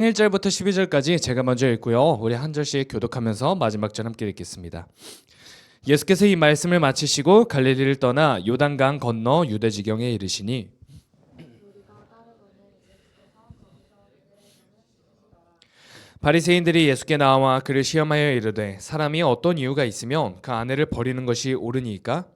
1절부터 12절까지 제가 먼저 읽고요. 우리 한 절씩 교독하면서 마지막 절 함께 읽겠습니다. 예수께서 이 말씀을 마치시고 갈릴리를 떠나 요단강 건너 유대 지경에 이르시니 바리새인들이 예수께 나와 그를 시험하여 이르되 사람이 어떤 이유가 있으면 그 아내를 버리는 것이 옳으니까?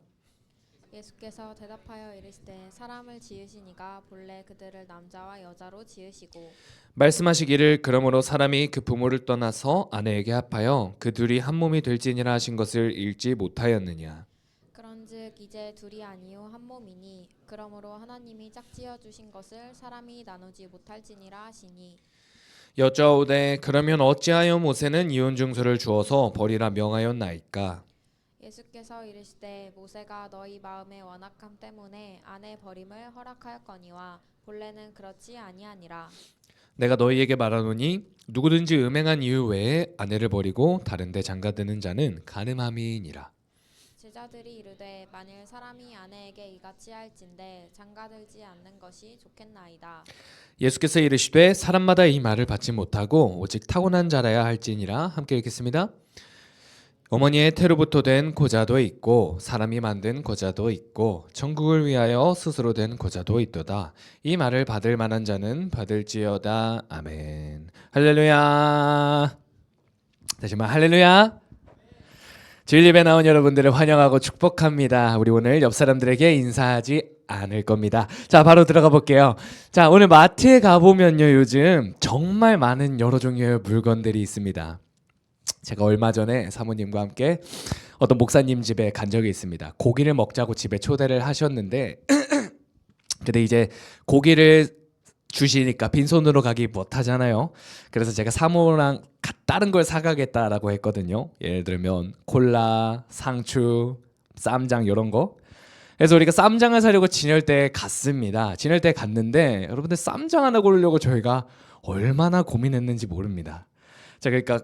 예수께서 대답하여 이르시되 사람을 지으시니가 본래 그들을 남자와 여자로 지으시고 말씀하시기를 그러므로 사람이 그 부모를 떠나서 아내에게 합하여 그 둘이 한 몸이 될지니라 하신 것을 읽지 못하였느냐. 그런즉 이제 둘이 아니요 한 몸이니 그러므로 하나님이 짝지어 주신 것을 사람이 나누지 못할지니라 하시니 여짜오되 그러면 어찌하여 모세는 이혼 증서를 주어서 버리라 명하였나이까? 예수께서 이르시되 모세가 너희 마음의 완악함 때문에 아내 버림을 허락하였거니와 본래는 그렇지 아니하니라. 내가 너희에게 말하노니 누구든지 음행한 이유 외에 아내를 버리고 다른 데 장가드는 자는 간음함이니라. 제자들이 이르되 만일 사람이 아내에게 이같이 할진대 장가들지 않는 것이 좋겠나이다. 예수께서 이르시되 사람마다 이 말을 받지 못하고 오직 타고난 자라야 할지니라. 함께 읽겠습니다. 어머니의 태로부터 된 고자도 있고 사람이 만든 고자도 있고 천국을 위하여 스스로 된 고자도 있도다. 이 말을 받을 만한 자는 받을지어다. 아멘. 할렐루야. 다시 한번 할렐루야. 주일 예배 나온 여러분들을 환영하고 축복합니다. 우리 오늘 옆 사람들에게 인사하지 않을 겁니다. 자, 바로 들어가 볼게요. 자, 오늘 마트에 가보면요, 요즘 정말 많은 여러 종류의 물건들이 있습니다. 제가 얼마 전에 사모님과 함께 어떤 목사님 집에 간 적이 있습니다. 고기를 먹자고 집에 초대를 하셨는데 근데 이제 고기를 주시니까 빈손으로 가기 못하잖아요. 그래서 제가 사모랑 다른 걸 사가겠다라고 했거든요. 예를 들면 콜라, 상추, 쌈장 이런 거. 그래서 우리가 쌈장을 사려고 진열대에 갔습니다. 진열대에 갔는데 여러분들 쌈장 하나 고르려고 저희가 얼마나 고민했는지 모릅니다. 자, 그러니까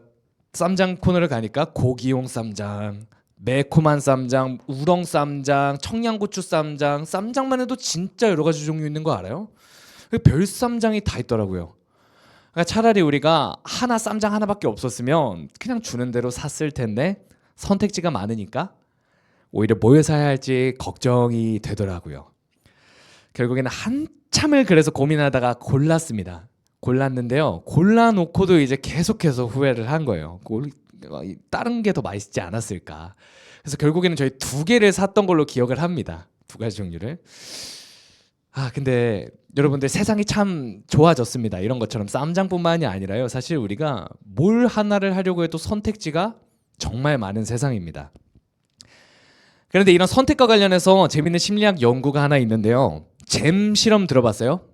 쌈장 코너를 가니까 고기용 쌈장, 매콤한 쌈장, 우렁 쌈장, 청양고추 쌈장, 쌈장만 해도 진짜 여러 가지 종류 있는 거 알아요? 별 쌈장이 다 있더라고요. 그러니까 차라리 우리가 하나 쌈장 하나밖에 없었으면 그냥 주는 대로 샀을 텐데 선택지가 많으니까 오히려 뭘 사야 할지 걱정이 되더라고요. 결국에는 한참을 그래서 고민하다가 골랐습니다. 골랐는데요. 골라놓고도 이제 계속해서 후회를 한 거예요. 다른 게 더 맛있지 않았을까. 그래서 결국에는 저희 두 개를 샀던 걸로 기억을 합니다. 두 가지 종류를. 근데 여러분들 세상이 참 좋아졌습니다. 이런 것처럼 쌈장뿐만이 아니라요. 사실 우리가 뭘 하나를 하려고 해도 선택지가 정말 많은 세상입니다. 그런데 이런 선택과 관련해서 재밌는 심리학 연구가 하나 있는데요. 잼 실험 들어봤어요?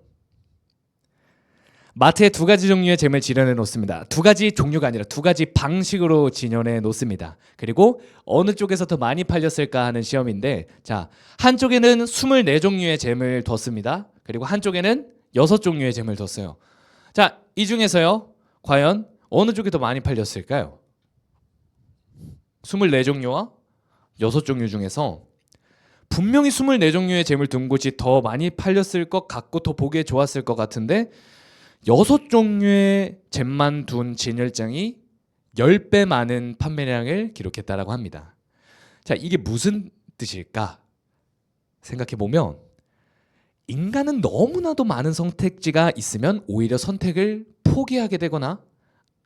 마트에 두 가지 종류의 잼을 진열해 놓습니다. 두 가지 종류가 아니라 두 가지 방식으로 진열해 놓습니다. 그리고 어느 쪽에서 더 많이 팔렸을까 하는 시험인데, 자, 한쪽에는 24종류의 잼을 뒀습니다. 그리고 한쪽에는 6종류의 잼을 뒀어요. 자, 이 중에서요, 과연 어느 쪽이 더 많이 팔렸을까요? 24종류와 6종류 중에서 분명히 24종류의 잼을 둔 곳이 더 많이 팔렸을 것 같고 더 보기에 좋았을 것 같은데 6종류의 잼만 둔 진열장이 10배 많은 판매량을 기록했다라고 합니다. 자, 이게 무슨 뜻일까? 생각해보면 인간은 너무나도 많은 선택지가 있으면 오히려 선택을 포기하게 되거나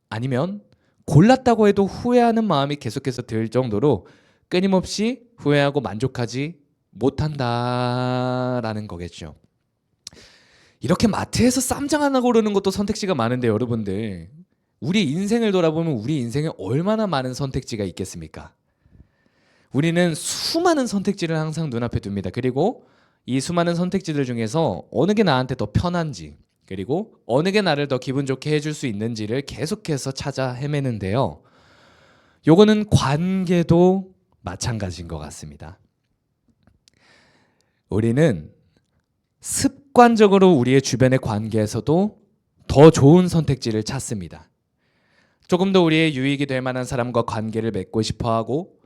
아니면 골랐다고 해도 후회하는 마음이 계속해서 들 정도로 끊임없이 후회하고 만족하지 못한다라는 거겠죠. 이렇게 마트에서 쌈장 하나 고르는 것도 선택지가 많은데 여러분들 우리 인생을 돌아보면 우리 인생에 얼마나 많은 선택지가 있겠습니까? 우리는 수많은 선택지를 항상 눈앞에 둡니다. 그리고 이 수많은 선택지들 중에서 어느 게 나한테 더 편한지 그리고 어느 게 나를 더 기분 좋게 해줄 수 있는지를 계속해서 찾아 헤매는데요. 요거는 관계도 마찬가지인 것 같습니다. 우리는 습관적으로 우리의 주변의 관계에서도 더 좋은 선택지를 찾습니다. 조금 더 우리의 유익이 될 만한 사람과 관계를 맺고 싶어 하고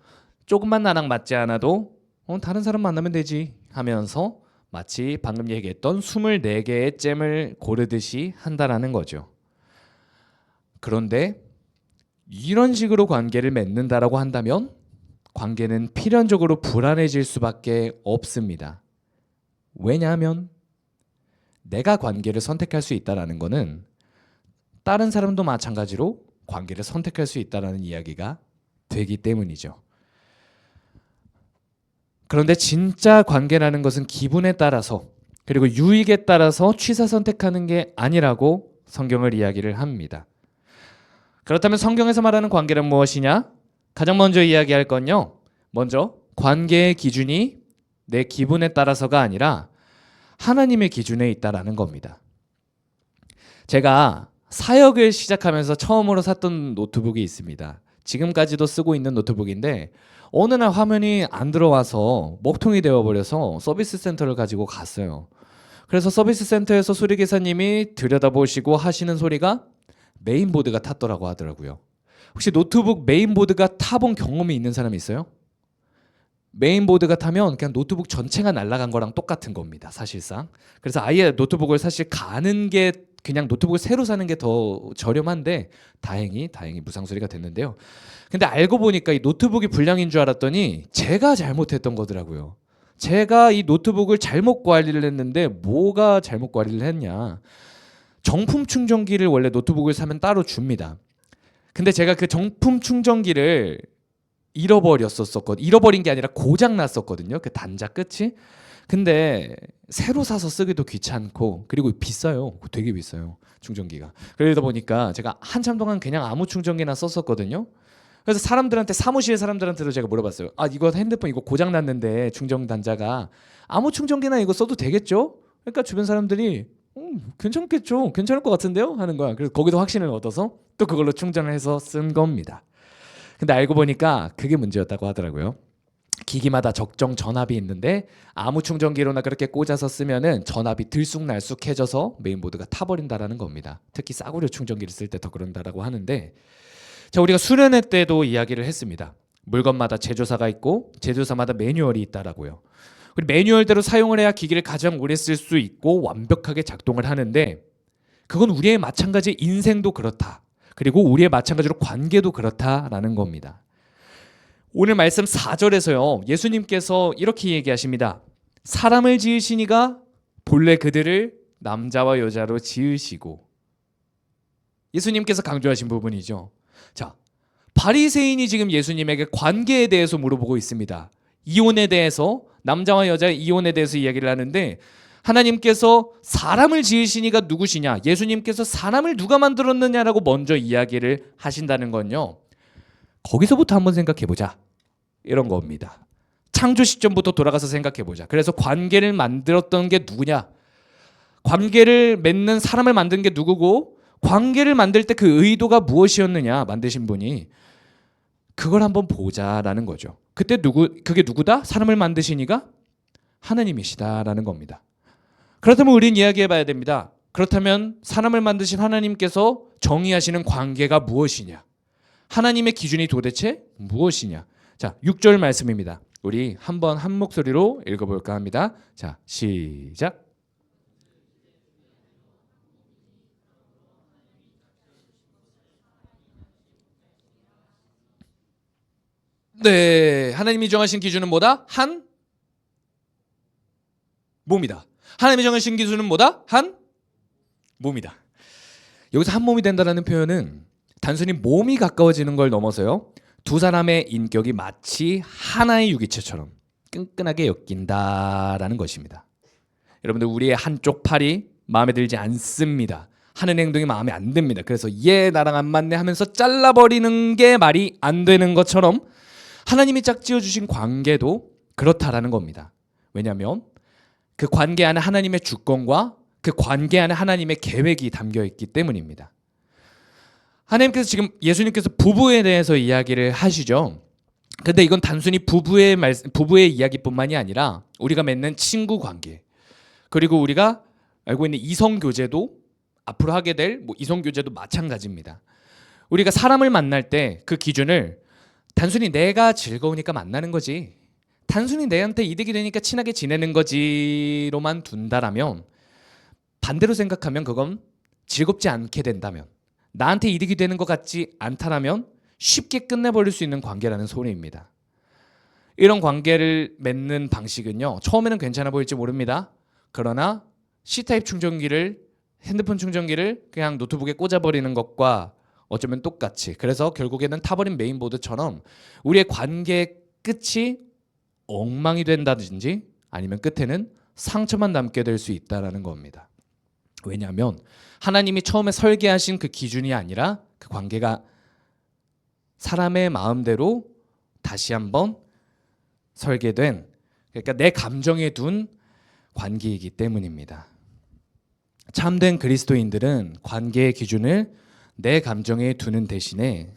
조금만 나랑 맞지 않아도 다른 사람 만나면 되지 하면서 마치 방금 얘기했던 24개의 잼을 고르듯이 한다라는 거죠. 그런데 이런 식으로 관계를 맺는다라고 한다면 관계는 필연적으로 불안해질 수밖에 없습니다. 왜냐하면 내가 관계를 선택할 수 있다는 것은 다른 사람도 마찬가지로 관계를 선택할 수 있다는 이야기가 되기 때문이죠. 그런데 진짜 관계라는 것은 기분에 따라서 그리고 유익에 따라서 취사 선택하는 게 아니라고 성경을 이야기를 합니다. 그렇다면 성경에서 말하는 관계는 무엇이냐? 가장 먼저 이야기할 건요. 먼저 관계의 기준이 내 기분에 따라서가 아니라 하나님의 기준에 있다라는 겁니다. 제가 사역을 시작하면서 처음으로 샀던 노트북이 있습니다. 지금까지도 쓰고 있는 노트북인데 어느 날 화면이 안 들어와서 먹통이 되어버려서 서비스 센터를 가지고 갔어요. 그래서 서비스 센터에서 수리기사님이 들여다보시고 하시는 소리가 메인보드가 탔더라고 하더라고요. 혹시 노트북 메인보드가 타본 경험이 있는 사람이 있어요? 메인보드가 타면 그냥 노트북 전체가 날아간 거랑 똑같은 겁니다, 사실상. 그래서 아예 노트북을 사실 가는 게 그냥 노트북을 새로 사는 게 더 저렴한데 다행히 무상 수리가 됐는데요. 근데 알고 보니까 이 노트북이 불량인 줄 알았더니 제가 잘못했던 거더라고요. 제가 이 노트북을 잘못 관리를 했는데 뭐가 잘못 관리를 했냐? 정품 충전기를 원래 노트북을 사면 따로 줍니다. 근데 제가 그 정품 충전기를 잃어버린 게 아니라 고장 났었거든요. 그 단자 끝이. 근데 새로 사서 쓰기도 귀찮고 그리고 비싸요. 되게 비싸요. 충전기가. 그러다 보니까 제가 한참 동안 그냥 아무 충전기나 썼었거든요. 그래서 사무실 사람들한테도 제가 물어봤어요. 아, 이거 핸드폰 이거 고장 났는데 충전 단자가 아무 충전기나 이거 써도 되겠죠? 그러니까 주변 사람들이 괜찮겠죠. 괜찮을 것 같은데요? 하는 거야. 그래서 거기도 확신을 얻어서 또 그걸로 충전을 해서 쓴 겁니다. 근데 알고 보니까 그게 문제였다고 하더라고요. 기기마다 적정 전압이 있는데 아무 충전기로나 그렇게 꽂아서 쓰면은 전압이 들쑥날쑥해져서 메인보드가 타버린다라는 겁니다. 특히 싸구려 충전기를 쓸 때 더 그런다라고 하는데, 자, 우리가 수련회 때도 이야기를 했습니다. 물건마다 제조사가 있고 제조사마다 매뉴얼이 있다라고요. 그리고 매뉴얼대로 사용을 해야 기기를 가장 오래 쓸 수 있고 완벽하게 작동을 하는데, 그건 우리의 마찬가지 인생도 그렇다. 그리고 우리의 마찬가지로 관계도 그렇다라는 겁니다. 오늘 말씀 4절에서요. 예수님께서 이렇게 얘기하십니다. 사람을 지으시니가 본래 그들을 남자와 여자로 지으시고. 예수님께서 강조하신 부분이죠. 자, 바리새인이 지금 예수님에게 관계에 대해서 물어보고 있습니다. 이혼에 대해서, 남자와 여자의 이혼에 대해서 이야기를 하는데, 하나님께서 사람을 지으시니가 누구시냐? 예수님께서 사람을 누가 만들었느냐라고 먼저 이야기를 하신다는 건요. 거기서부터 한번 생각해보자. 이런 겁니다. 창조 시점부터 돌아가서 생각해보자. 그래서 관계를 만들었던 게 누구냐? 관계를 맺는 사람을 만든 게 누구고, 관계를 만들 때 그 의도가 무엇이었느냐? 만드신 분이. 그걸 한번 보자라는 거죠. 그때 그게 누구다? 사람을 만드시니가 하나님이시다라는 겁니다. 그렇다면 우리는 이야기해봐야 됩니다. 그렇다면 사람을 만드신 하나님께서 정의하시는 관계가 무엇이냐? 하나님의 기준이 도대체 무엇이냐? 자, 6절 말씀입니다. 우리 한번 한 목소리로 읽어볼까 합니다. 자, 시작. 네, 하나님이 정하신 기준은 뭐다? 한 몸이다. 하나님이 정하신 기준은 뭐다? 한 몸이다. 여기서 한 몸이 된다는 표현은 단순히 몸이 가까워지는 걸 넘어서요, 두 사람의 인격이 마치 하나의 유기체처럼 끈끈하게 엮인다라는 것입니다. 여러분들, 우리의 한쪽 팔이 마음에 들지 않습니다. 하는 행동이 마음에 안 듭니다. 그래서 얘 나랑 안 맞네 하면서 잘라버리는 게 말이 안 되는 것처럼 하나님이 짝지어 주신 관계도 그렇다라는 겁니다. 왜냐하면 그 관계 안에 하나님의 주권과 그 관계 안에 하나님의 계획이 담겨 있기 때문입니다. 하나님께서 지금 예수님께서 부부에 대해서 이야기를 하시죠. 근데 이건 단순히 부부의 이야기뿐만이 아니라 우리가 맺는 친구 관계, 그리고 우리가 알고 있는 이성 교제도, 앞으로 하게 될 이성 교제도 마찬가지입니다. 우리가 사람을 만날 때 그 기준을 단순히 내가 즐거우니까 만나는 거지, 단순히 내한테 이득이 되니까 친하게 지내는 거지로만 둔다라면, 반대로 생각하면 그건 즐겁지 않게 된다면, 나한테 이득이 되는 것 같지 않다라면 쉽게 끝내버릴 수 있는 관계라는 소리입니다. 이런 관계를 맺는 방식은요, 처음에는 괜찮아 보일지 모릅니다. 그러나 C타입 충전기를, 핸드폰 충전기를 그냥 노트북에 꽂아버리는 것과 어쩌면 똑같이, 그래서 결국에는 타버린 메인보드처럼 우리의 관계의 끝이 엉망이 된다든지 아니면 끝에는 상처만 남게 될 수 있다는 겁니다. 왜냐하면 하나님이 처음에 설계하신 그 기준이 아니라 그 관계가 사람의 마음대로 다시 한번 설계된, 그러니까 내 감정에 둔 관계이기 때문입니다. 참된 그리스도인들은 관계의 기준을 내 감정에 두는 대신에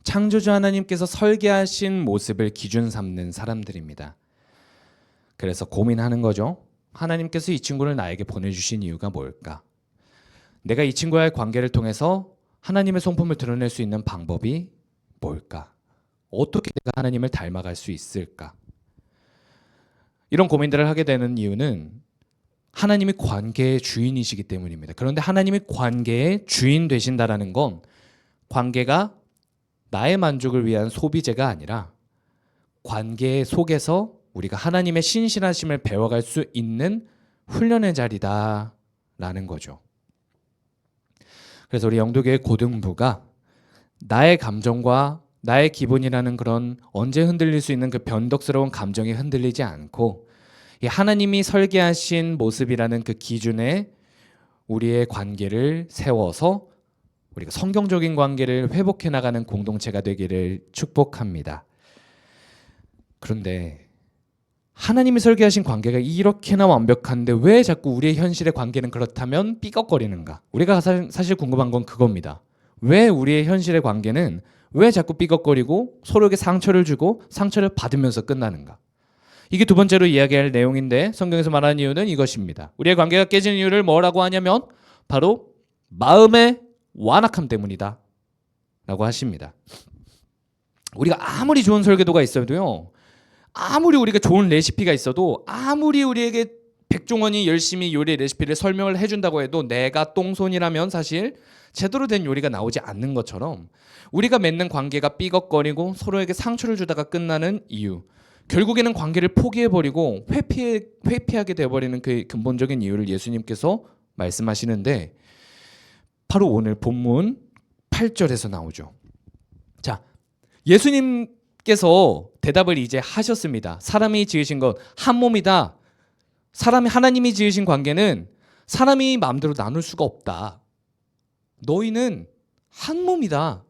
창조주 하나님께서 설계하신 모습을 기준 삼는 사람들입니다. 그래서 고민하는 거죠. 하나님께서 이 친구를 나에게 보내주신 이유가 뭘까? 내가 이 친구와의 관계를 통해서 하나님의 성품을 드러낼 수 있는 방법이 뭘까? 어떻게 내가 하나님을 닮아갈 수 있을까? 이런 고민들을 하게 되는 이유는 하나님이 관계의 주인이시기 때문입니다. 그런데 하나님이 관계의 주인 되신다라는 건 관계가 나의 만족을 위한 소비재가 아니라 관계 속에서 우리가 하나님의 신실하심을 배워갈 수 있는 훈련의 자리다라는 거죠. 그래서 우리 영도교회 고등부가 나의 감정과 나의 기분이라는 그런 언제 흔들릴 수 있는 그 변덕스러운 감정이 흔들리지 않고 이 하나님이 설계하신 모습이라는 그 기준에 우리의 관계를 세워서 우리가 성경적인 관계를 회복해 나가는 공동체가 되기를 축복합니다. 그런데 하나님이 설계하신 관계가 이렇게나 완벽한데 왜 자꾸 우리의 현실의 관계는 그렇다면 삐걱거리는가? 우리가 사실 궁금한 건 그겁니다. 왜 우리의 현실의 관계는 왜 자꾸 삐걱거리고 서로에게 상처를 주고 상처를 받으면서 끝나는가? 이게 두 번째로 이야기할 내용인데 성경에서 말하는 이유는 이것입니다. 우리의 관계가 깨지는 이유를 뭐라고 하냐면 바로 마음의 완악함 때문이다 라고 하십니다. 우리가 아무리 좋은 설계도가 있어도요, 아무리 우리가 좋은 레시피가 있어도, 아무리 우리에게 백종원이 열심히 요리 레시피를 설명을 해준다고 해도 내가 똥손이라면 사실 제대로 된 요리가 나오지 않는 것처럼 우리가 맺는 관계가 삐걱거리고 서로에게 상처를 주다가 끝나는 이유, 결국에는 관계를 포기해버리고 회피하게 되어버리는 그 근본적인 이유를 예수님께서 말씀하시는데 바로 오늘 본문 8절에서 나오죠. 자, 예수님께서 대답을 이제 하셨습니다. 사람이 지으신 것 한 몸이다. 하나님이 지으신 관계는 사람이 마음대로 나눌 수가 없다. 너희는 한 몸이다.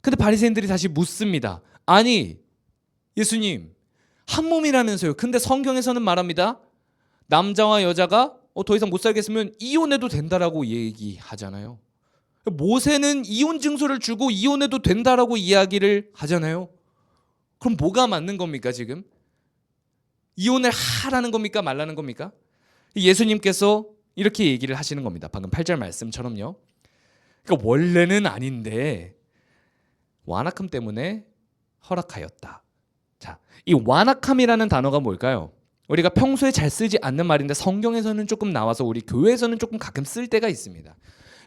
근데 바리새인들이 다시 묻습니다. 아니, 예수님, 한 몸이라면서요. 근데 성경에서는 말합니다. 남자와 여자가 더 이상 못 살겠으면 이혼해도 된다라고 얘기하잖아요. 모세는 이혼 증서를 주고 이혼해도 된다라고 이야기를 하잖아요. 그럼 뭐가 맞는 겁니까 지금? 이혼을 하라는 겁니까 말라는 겁니까? 예수님께서 이렇게 얘기를 하시는 겁니다. 방금 8절 말씀처럼요. 그러니까 원래는 아닌데 완악함 때문에 허락하였다. 자, 이 완악함이라는 단어가 뭘까요? 우리가 평소에 잘 쓰지 않는 말인데 성경에서는 조금 나와서 우리 교회에서는 조금 가끔 쓸 때가 있습니다.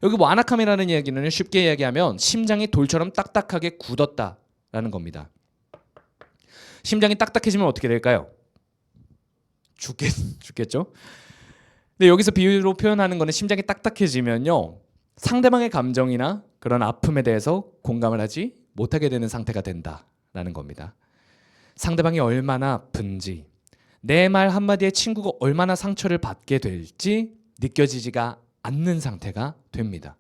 여기 완악함이라는 이야기는 쉽게 이야기하면 심장이 돌처럼 딱딱하게 굳었다라는 겁니다. 심장이 딱딱해지면 어떻게 될까요? 죽겠죠? 근데 여기서 비유로 표현하는 거는 심장이 딱딱해지면요, 상대방의 감정이나 그런 아픔에 대해서 공감을 하지 못하게 되는 상태가 된다라는 겁니다. 상대방이 얼마나 아픈지, 내 말 한마디에 친구가 얼마나 상처를 받게 될지 느껴지지가 않는 상태가 됩니다.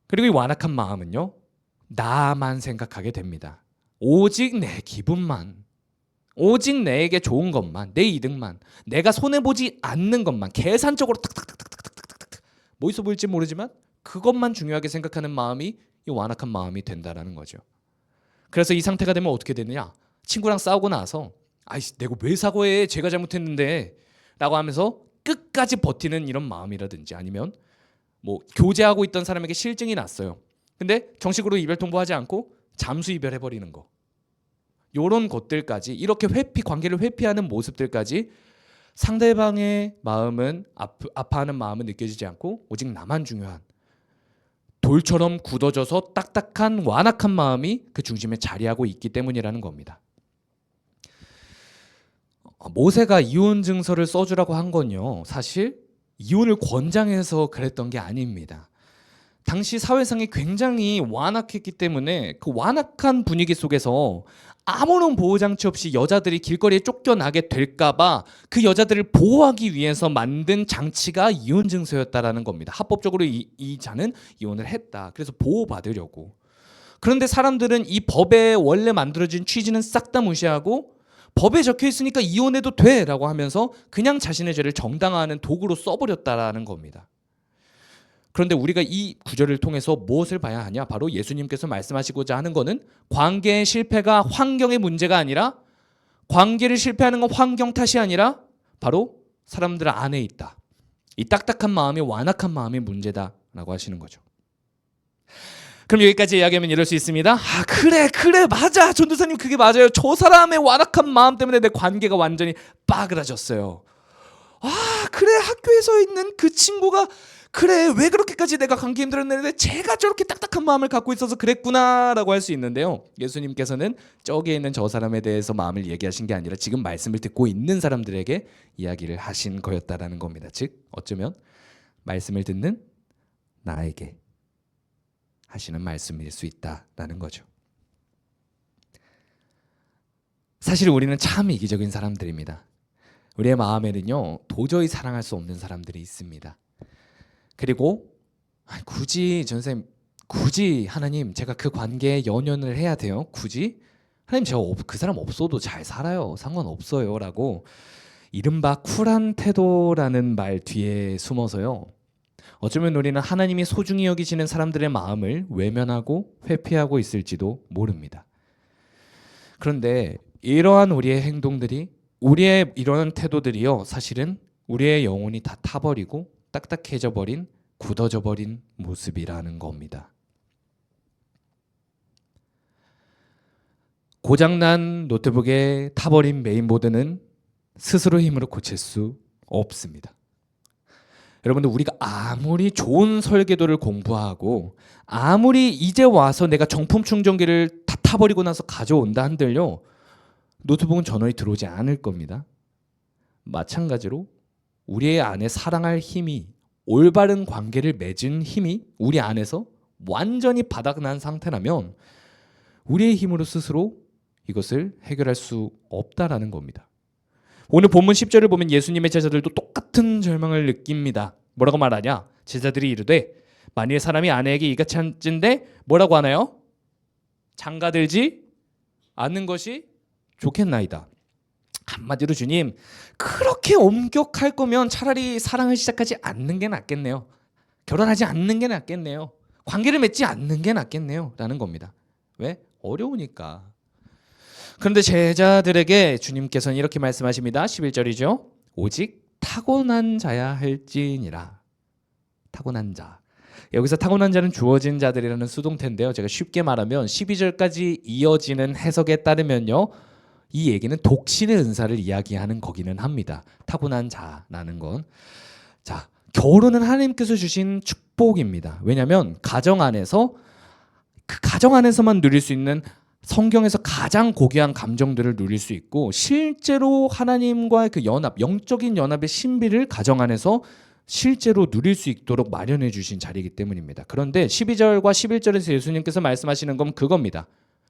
그리고 이 완악한 마음은요, 나만 생각하게 됩니다. 오직 내 기분만, 오직 내게 좋은 것만, 내 이득만, 내가 손해보지 않는 것만 계산적으로 탁탁탁탁탁탁탁 뭐 있어 보일지 모르지만 그것만 중요하게 생각하는 마음이 이 완악한 마음이 된다라는 거죠. 그래서 이 상태가 되면 어떻게 되느냐? 친구랑 싸우고 나서 아이씨 내가 왜 사과해? 제가 잘못했는데 라고 하면서 끝까지 버티는 이런 마음이라든지, 아니면 뭐 교제하고 있던 사람에게 실증이 났어요. 근데 정식으로 이별 통보하지 않고 잠수 이별해버리는 거, 이런 것들까지, 이렇게 관계를 회피하는 모습들까지 상대방의 마음은 아파하는 마음은 느껴지지 않고 오직 나만 중요한, 돌처럼 굳어져서 딱딱한 완악한 마음이 그 중심에 자리하고 있기 때문이라는 겁니다. 모세가 이혼 증서를 써주라고 한 건요, 사실 이혼을 권장해서 그랬던 게 아닙니다. 당시 사회상이 굉장히 완악했기 때문에 그 완악한 분위기 속에서 아무런 보호장치 없이 여자들이 길거리에 쫓겨나게 될까봐 그 여자들을 보호하기 위해서 만든 장치가 이혼 증서였다라는 겁니다. 합법적으로 이 자는 이혼을 했다. 그래서 보호받으려고. 그런데 사람들은 이 법에 원래 만들어진 취지는 싹 다 무시하고 법에 적혀 있으니까 이혼해도 돼라고 하면서 그냥 자신의 죄를 정당화하는 도구로 써버렸다라는 겁니다. 그런데 우리가 이 구절을 통해서 무엇을 봐야 하냐? 바로 예수님께서 말씀하시고자 하는 것은 관계의 실패가 환경의 문제가 아니라, 관계를 실패하는 건 환경 탓이 아니라 바로 사람들 안에 있다. 이 딱딱한 마음이, 완악한 마음이 문제다라고 하시는 거죠. 그럼 여기까지 이야기하면 이럴 수 있습니다. 그래 맞아, 전도사님 그게 맞아요. 저 사람의 완악한 마음 때문에 내 관계가 완전히 빠그라졌어요. 그래, 학교에서 있는 그 친구가 그래, 왜 그렇게까지 내가 관계 힘들었는데 제가 저렇게 딱딱한 마음을 갖고 있어서 그랬구나라고 할 수 있는데요, 예수님께서는 저기에 있는 저 사람에 대해서 마음을 얘기하신 게 아니라 지금 말씀을 듣고 있는 사람들에게 이야기를 하신 거였다라는 겁니다. 즉 어쩌면 말씀을 듣는 나에게 하시는 말씀일 수 있다라는 거죠. 사실 우리는 참 이기적인 사람들입니다. 우리의 마음에는요, 도저히 사랑할 수 없는 사람들이 있습니다. 그리고 굳이 전선생님, 굳이 하나님 제가 그 관계에 연연을 해야 돼요? 굳이? 하나님 제가 그 사람 없어도 잘 살아요, 상관없어요 라고 이른바 쿨한 태도라는 말 뒤에 숨어서요, 어쩌면 우리는 하나님이 소중히 여기시는 사람들의 마음을 외면하고 회피하고 있을지도 모릅니다. 그런데 이러한 우리의 행동들이, 우리의 이러한 태도들이요, 사실은 우리의 영혼이 다 타버리고 딱딱해져 버린, 굳어져 버린 모습이라는 겁니다. 고장난 노트북에 타버린 메인보드는 스스로 힘으로 고칠 수 없습니다. 여러분들, 우리가 아무리 좋은 설계도를 공부하고 아무리 이제 와서 내가 정품 충전기를 다 타버리고 나서 가져온다 한들요, 노트북은 전원이 들어오지 않을 겁니다. 마찬가지로 우리의 안에 사랑할 힘이, 올바른 관계를 맺은 힘이 우리 안에서 완전히 바닥난 상태라면 우리의 힘으로 스스로 이것을 해결할 수 없다라는 겁니다. 오늘 본문 10절을 보면 예수님의 제자들도 똑같은 절망을 느낍니다. 뭐라고 말하냐? 제자들이 이르되 만일 사람이 아내에게 이같이 한진데 뭐라고 하나요? 장가들지 않는 것이 좋겠나이다. 한마디로 주님, 그렇게 엄격할 거면 차라리 사랑을 시작하지 않는 게 낫겠네요. 결혼하지 않는 게 낫겠네요. 관계를 맺지 않는 게 낫겠네요 라는 겁니다. 왜? 어려우니까. 그런데 제자들에게 주님께서는 이렇게 말씀하십니다. 11절이죠. 오직 타고난 자야 할지니라. 타고난 자. 여기서 타고난 자는 주어진 자들이라는 수동태인데요, 제가 쉽게 말하면 12절까지 이어지는 해석에 따르면요, 이 얘기는 독신의 은사를 이야기하는 거기는 합니다. 타고난 자라는 건, 자, 결혼은 하나님께서 주신 축복입니다. 왜냐하면 가정 안에서, 그 가정 안에서만 누릴 수 있는 성경에서 가장 고귀한 감정들을 누릴 수 있고, 실제로 하나님과의 그 연합, 영적인 연합의 신비를 가정 안에서 실제로 누릴 수 있도록 마련해 주신 자리이기 때문입니다. 그런데 12절과 11절에서 예수님께서 말씀하시는 건 그겁니다.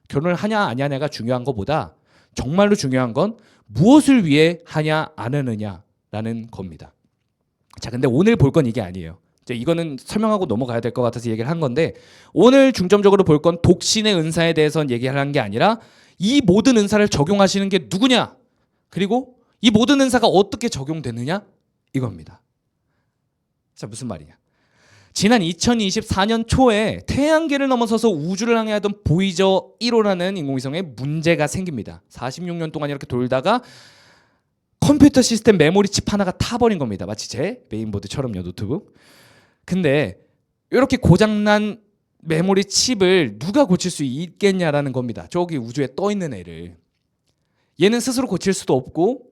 결혼을 하냐 안 하냐가 중요한 것보다 정말로 중요한 건 무엇을 위해 하냐 안 하느냐라는 겁니다. 자, 근데 오늘 볼 건 이게 아니에요. 이거는 설명하고 넘어가야 될 것 같아서 얘기를 한 건데, 오늘 중점적으로 볼 건 독신의 은사에 대해서는 얘기하는 게 아니라 이 모든 은사를 적용하시는 게 누구냐, 그리고 이 모든 은사가 어떻게 적용되느냐, 이겁니다. 자, 무슨 말이냐? 지난 2024년 초에 태양계를 넘어서서 우주를 항해하던 보이저 1호라는 인공위성에 문제가 생깁니다. 46년 동안 이렇게 돌다가 컴퓨터 시스템 메모리 칩 하나가 타버린 겁니다. 마치 제 메인보드처럼요, 노트북. 근데 이렇게 고장난 메모리 칩을 누가 고칠 수 있겠냐라는 겁니다. 저기 우주에 떠 있는 애를. 얘는 스스로 고칠 수도 없고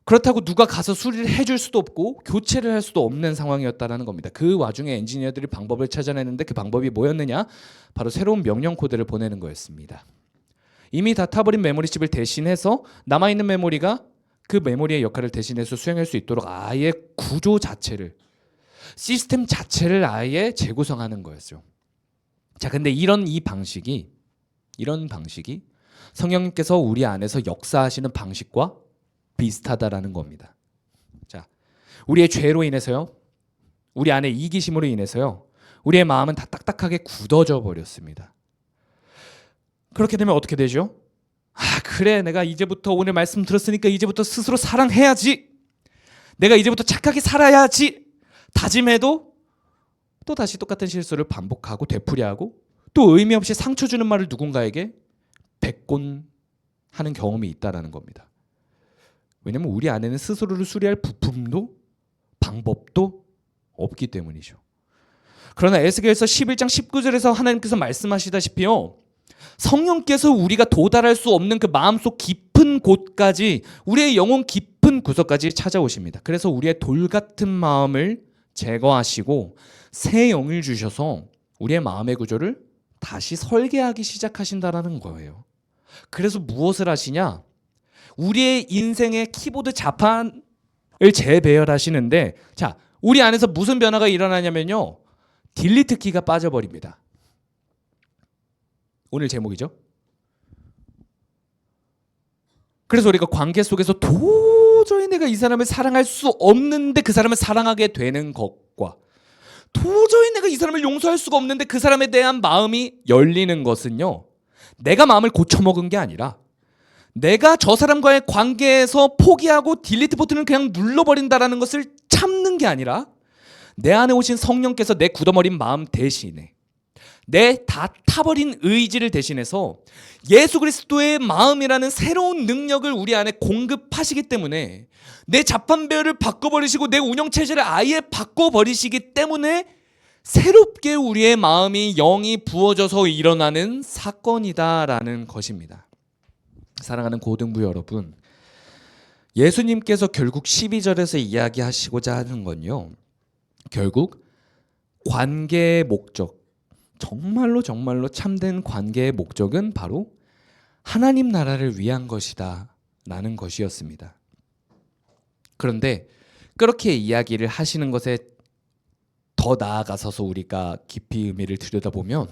그렇다고 누가 가서 수리를 해줄 수도 없고 교체를 할 수도 없는 상황이었다는 겁니다. 그 와중에 엔지니어들이 방법을 찾아내는데 그 방법이 뭐였느냐? 바로 새로운 명령 코드를 보내는 거였습니다. 이미 다 타버린 메모리칩을 대신해서 남아있는 메모리가 그 메모리의 역할을 대신해서 수행할 수 있도록 아예 구조 자체를, 시스템 자체를 아예 재구성하는 거였죠. 자, 근데 이런 방식이 성령님께서 우리 안에서 역사하시는 방식과 비슷하다라는 겁니다. 자, 우리의 죄로 인해서요, 우리 안에 이기심으로 인해서요, 우리의 마음은 다 딱딱하게 굳어져 버렸습니다. 그렇게 되면 어떻게 되죠? 그래, 내가 이제부터 오늘 말씀 들었으니까 이제부터 스스로 사랑해야지, 내가 이제부터 착하게 살아야지 다짐해도 또 다시 똑같은 실수를 반복하고 되풀이하고 또 의미 없이 상처 주는 말을 누군가에게 백곤하는 경험이 있다라는 겁니다. 왜냐하면 우리 안에는 스스로를 수리할 부품도 방법도 없기 때문이죠. 그러나 에스겔서 11장 19절에서 하나님께서 말씀하시다시피요, 성령께서 우리가 도달할 수 없는 그 마음속 깊은 곳까지, 우리의 영혼 깊은 구석까지 찾아오십니다. 그래서 우리의 돌 같은 마음을 제거하시고 새 영을 주셔서 우리의 마음의 구조를 다시 설계하기 시작하신다라는 거예요. 그래서 무엇을 하시냐? 우리의 인생의 키보드 자판을 재배열하시는데, 자, 우리 안에서 무슨 변화가 일어나냐면요, 딜리트 키가 빠져버립니다. 오늘 제목이죠. 그래서 우리가 관계 속에서 도저히 내가 이 사람을 사랑할 수 없는데 그 사람을 사랑하게 되는 것과, 도저히 내가 이 사람을 용서할 수가 없는데 그 사람에 대한 마음이 열리는 것은요, 내가 마음을 고쳐먹은 게 아니라 내가 저 사람과의 관계에서 포기하고 딜리트 버튼을 그냥 눌러버린다라는 것을 참는 게 아니라 내 안에 오신 성령께서 내 굳어버린 마음 대신에, 내 다 타버린 의지를 대신해서 예수 그리스도의 마음이라는 새로운 능력을 우리 안에 공급하시기 때문에, 내 자판배열을 바꿔버리시고 내 운영체제를 아예 바꿔버리시기 때문에 새롭게 우리의 마음이 영이 부어져서 일어나는 사건이다라는 것입니다. 사랑하는 고등부 여러분, 예수님께서 결국 12절에서 이야기하시고자 하는 건요, 결국 관계의 목적, 정말로 참된 관계의 목적은 바로 하나님 나라를 위한 것이다 라는 것이었습니다. 그런데 그렇게 이야기를 하시는 것에 더 나아가서서 우리가 깊이 의미를 들여다보면,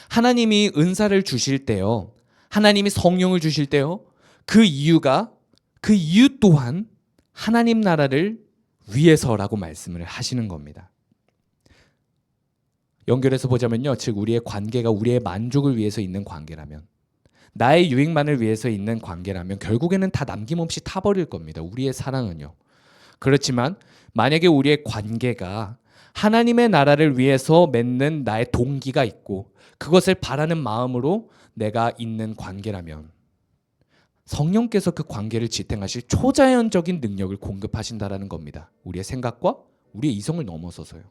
하나님이 은사를 주실 때요, 하나님이 성령을 주실 때요, 그 이유 또한 하나님 나라를 위해서라고 말씀을 하시는 겁니다. 연결해서 보자면요, 즉 우리의 관계가 우리의 만족을 위해서 있는 관계라면, 나의 유익만을 위해서 있는 관계라면 결국에는 다 남김없이 타버릴 겁니다. 우리의 사랑은요. 그렇지만 만약에 우리의 관계가 하나님의 나라를 위해서 맺는 나의 동기가 있고 그것을 바라는 마음으로 내가 있는 관계라면, 성령께서 그 관계를 지탱하실 초자연적인 능력을 공급하신다라는 겁니다. 우리의 생각과 우리의 이성을 넘어서서요.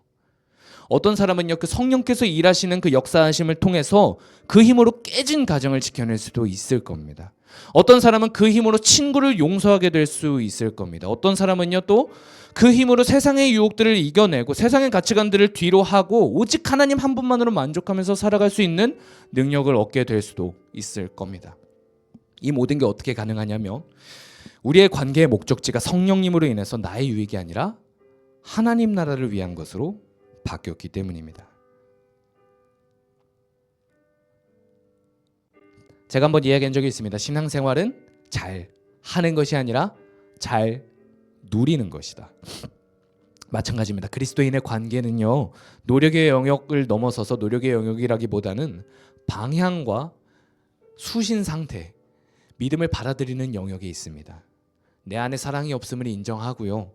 어떤 사람은요, 그 성령께서 일하시는 그 역사하심을 통해서 그 힘으로 깨진 가정을 지켜낼 수도 있을 겁니다. 어떤 사람은 그 힘으로 친구를 용서하게 될 수 있을 겁니다. 어떤 사람은요, 또 그 힘으로 세상의 유혹들을 이겨내고 세상의 가치관들을 뒤로 하고 오직 하나님 한 분만으로 만족하면서 살아갈 수 있는 능력을 얻게 될 수도 있을 겁니다. 이 모든 게 어떻게 가능하냐면, 우리의 관계의 목적지가 성령님으로 인해서 나의 유익이 아니라 하나님 나라를 위한 것으로 바뀌었기 때문입니다. 제가 한번 이야기한 적이 있습니다. 신앙생활은 잘 하는 것이 아니라 잘 누리는 것이다. 마찬가지입니다. 그리스도인의 관계는요, 노력의 영역을 넘어서서, 노력의 영역이라기보다는 방향과 수신 상태, 믿음을 받아들이는 영역에 있습니다. 내 안에 사랑이 없음을 인정하고요,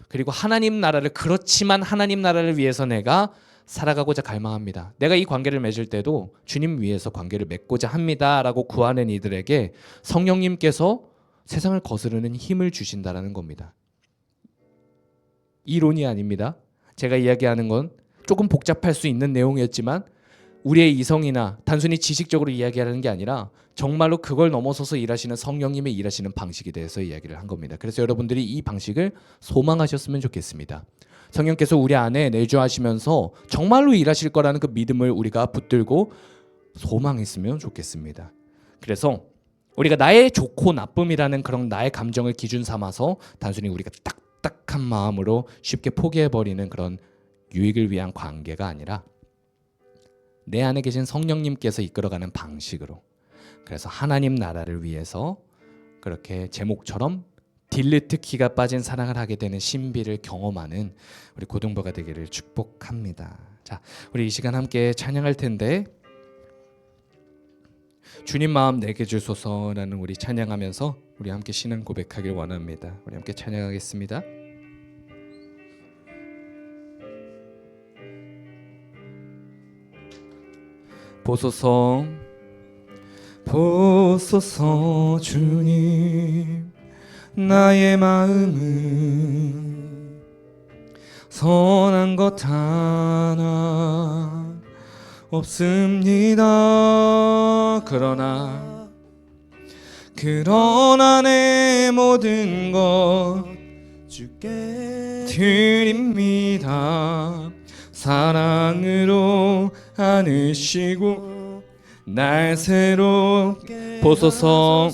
그리고 하나님 나라를, 그렇지만 하나님 나라를 위해서 내가 살아가고자 갈망합니다. 내가 이 관계를 맺을 때도 주님 위해서 관계를 맺고자 합니다 라고 구하는 이들에게 성령님께서 세상을 거스르는 힘을 주신다라는 겁니다. 이론이 아닙니다. 제가 이야기하는 건 조금 복잡할 수 있는 내용이었지만 우리의 이성이나 단순히 지식적으로 이야기하는 게 아니라 정말로 그걸 넘어서서 일하시는 성령님의 일하시는 방식에 대해서 이야기를 한 겁니다. 그래서 여러분들이 이 방식을 소망하셨으면 좋겠습니다. 성령께서 우리 안에 내주하시면서 정말로 일하실 거라는 그 믿음을 우리가 붙들고 소망했으면 좋겠습니다. 그래서 우리가 나의 좋고 나쁨이라는 그런 나의 감정을 기준 삼아서 단순히 우리가 딱딱한 마음으로 쉽게 포기해버리는 그런 유익을 위한 관계가 아니라 내 안에 계신 성령님께서 이끌어가는 방식으로, 그래서 하나님 나라를 위해서 그렇게 제목처럼 딜리트 키가 빠진 사랑을 하게 되는 신비를 경험하는 우리 고등부가 되기를 축복합니다. 자, 우리 이 시간 함께 찬양할 텐데 주님 마음 내게 주소서라는 우리 찬양하면서 우리 함께 신앙 고백하길 원합니다. 우리 함께 찬양하겠습니다. 보소서 보소서 주님, 나의 마음은 선한 것 하나 없습니다. 그러나 내 모든 것 주께 드립니다. 사랑으로 안으시고 날 새롭게 보소서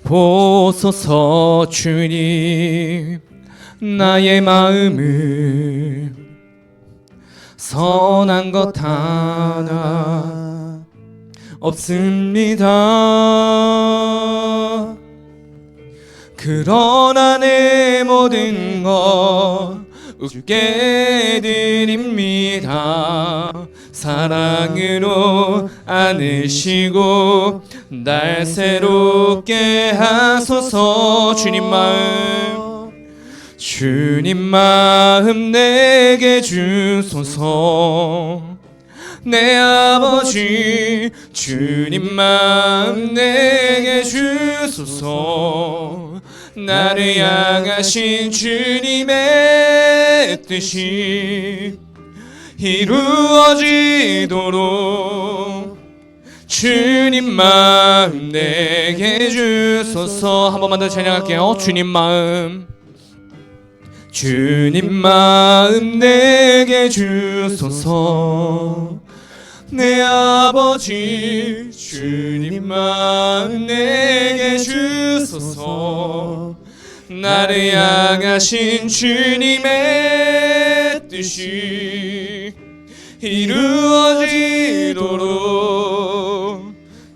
보소서 주님, 나의 마음을 선한 것 하나 없습니다. 그러나 내 모든 것 주께 드립니다. 사랑으로 안으시고 날 새롭게 하소서. 주님 마음 내게 주소서. 내 아버지 주님 마음 내게 주소서. 나를 향하신 주님의 뜻이 이루어지도록 주님 마음 내게 주소서. 한 번만 더 찬양할게요. 주님 마음 내게 주소서. 내 아버지 주님 마음 내게 주소서. 나를 향하신 주님의 뜻이 이루어지도록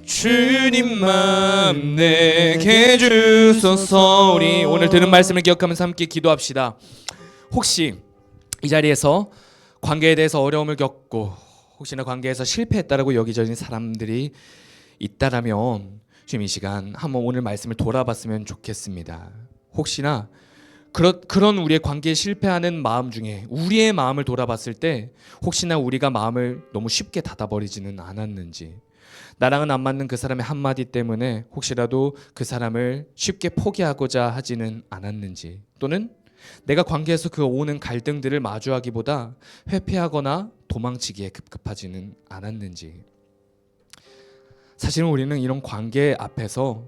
주님 마음 내게 주소서. 우리 오늘 들은 말씀을 기억하면서 함께 기도합시다. 혹시 이 자리에서 관계에 대해서 어려움을 겪고 혹시나 관계에서 실패했다라고 여기저기 사람들이 있다라면 지금 이 시간 한번 오늘 말씀을 돌아봤으면 좋겠습니다. 혹시나 그런 우리의 관계에 실패하는 마음 중에 우리의 마음을 돌아봤을 때 혹시나 우리가 마음을 너무 쉽게 닫아버리지는 않았는지, 나랑은 안 맞는 그 사람의 한마디 때문에 혹시라도 그 사람을 쉽게 포기하고자 하지는 않았는지, 또는 내가 관계에서 그 오는 갈등들을 마주하기보다 회피하거나 도망치기에 급급하지는 않았는지. 사실은 우리는 이런 관계 앞에서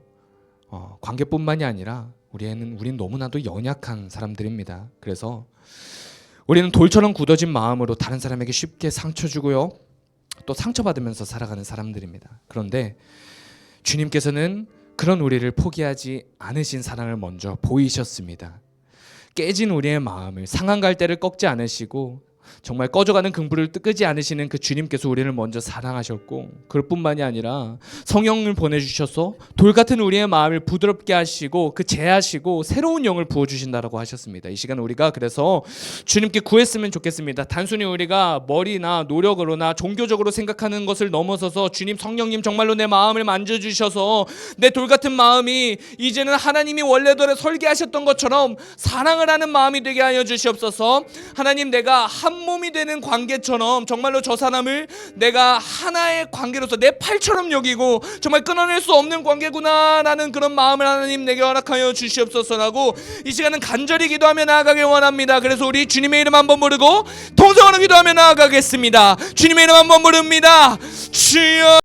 관계뿐만이 아니라 우리는 너무나도 연약한 사람들입니다. 그래서 우리는 돌처럼 굳어진 마음으로 다른 사람에게 쉽게 상처 주고요, 또 상처받으면서 살아가는 사람들입니다. 그런데 주님께서는 그런 우리를 포기하지 않으신 사랑을 먼저 보이셨습니다. 깨진 우리의 마음을, 상한 갈대를 꺾지 않으시고 정말 꺼져가는 긍부를 끄지 않으시는 그 주님께서 우리를 먼저 사랑하셨고, 그럴 뿐만이 아니라 성령을 보내주셔서 돌같은 우리의 마음을 부드럽게 하시고 그 제하시고 새로운 영을 부어주신다라고 하셨습니다. 이 시간 우리가 그래서 주님께 구했으면 좋겠습니다. 단순히 우리가 머리나 노력으로나 종교적으로 생각하는 것을 넘어서서 주님, 성령님 정말로 내 마음을 만져주셔서 내 돌같은 마음이 이제는 하나님이 원래대로 설계하셨던 것처럼 사랑을 하는 마음이 되게 하여 주시옵소서. 하나님, 내가 한 한 몸이 되는 관계처럼 정말로 저 사람을 내가 하나의 관계로서 내 팔처럼 여기고 정말 끊어낼 수 없는 관계구나라는 그런 마음을 하나님 내게 허락하여 주시옵소서라고 이 시간은 간절히 기도하며 나아가길 원합니다. 그래서 우리 주님의 이름 한번 부르고 통성으로 기도하며 나아가겠습니다. 주님의 이름 한번 부릅니다. 주여